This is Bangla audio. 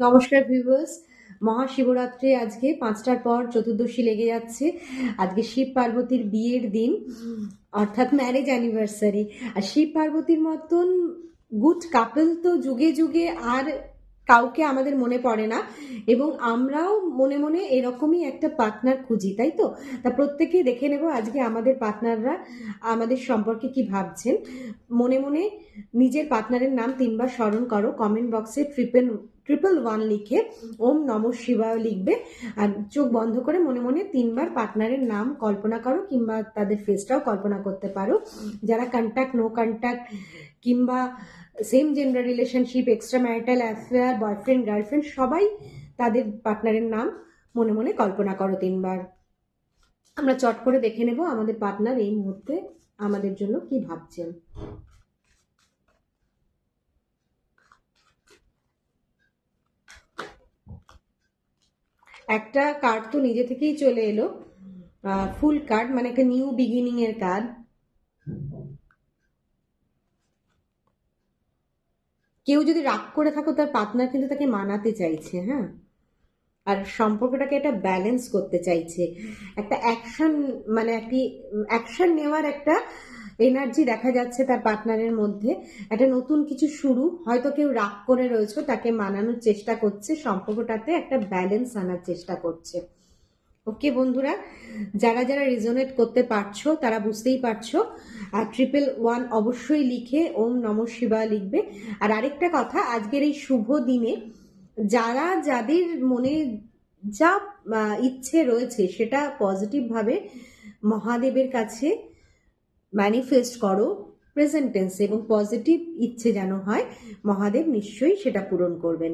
নমস্কার ভিউয়ার্স। মহাশিবরাত্রি আজকে ৫টার পর চতুর্দশী লেগে যাচ্ছে। আজকে শিব পার্বতীর বিয়ের দিন, অর্থাৎ ম্যারেজ অ্যানিভার্সারি। আর শিব পার্বতীর মতন গুড কাপল তো যুগে যুগে আর কাউকে আমাদের মনে পড়ে না, এবং আমরাও মনে মনে এরকমই একটা পার্টনার খুঁজি, তাই তো? তা প্রত্যেকেই দেখে নেব আজকে আমাদের পার্টনাররা আমাদের সম্পর্কে কি ভাবছেন। মনে মনে নিজের পার্টনারের নাম ৩ বার স্মরণ করো, কমেন্ট বক্সে 111 লিখে ওম নমঃ শিবায় লিখবে, আর চোখ বন্ধ করে মনে মনে ৩ বার পার্টনারের নাম কল্পনা করো, কিংবা তাদের ফেসটাও কল্পনা করতে পারো। যারা কন্ট্যাক্ট, নো কন্ট্যাক্ট, কিংবা same gender relationship, extra marital affair, boyfriend girlfriend, সবাই তাদের পার্টনারের নাম মনে মনে কল্পনা করো ৩ বার। আমরা চট করে দেখে নেব আমাদের পার্টনার এই মুহূর্তে আমাদের জন্য কি ভাবছেন। একটা কার্ড তো নিজে থেকেই চলে এলো, ফুল কার্ড, মানে একটা নিউ বিগিনিং এর কার্ড। কেউ যদি রাগ করে থাকো, তার পার্টনার কিন্তু তাকে মানাতে চাইছে, হ্যাঁ, আর সম্পর্কটাকে একটা ব্যালেন্স করতে চাইছে। একটা অ্যাকশন, মানে একটি অ্যাকশন নেওয়ার একটা এনার্জি দেখা যাচ্ছে তার পার্টনারের মধ্যে। একটা নতুন কিছু শুরু, হয়তো কেউ রাগ করে রয়েছে, তাকে মানানোর চেষ্টা করছে, সম্পর্কটাতে একটা ব্যালেন্স আনার চেষ্টা করছে। ওকে বন্ধুরা, যারা যারা রেজোনেট করতে পারছো তারা বুঝতেই পারছো। আর 111 অবশ্যই লিখে ওম নমঃ শিবায় লিখবে। আর আরেকটা কথা, আজকের এই শুভ দিনে যারা যাদের মনে যা ইচ্ছে রয়েছে সেটা পজিটিভভাবে মহাদেবের কাছে ম্যানিফেস্ট করো প্রেজেন্ট টেন্সে, এবং পজিটিভ ইচ্ছে যেন হয়, মহাদেব নিশ্চয়ই সেটা পূরণ করবেন।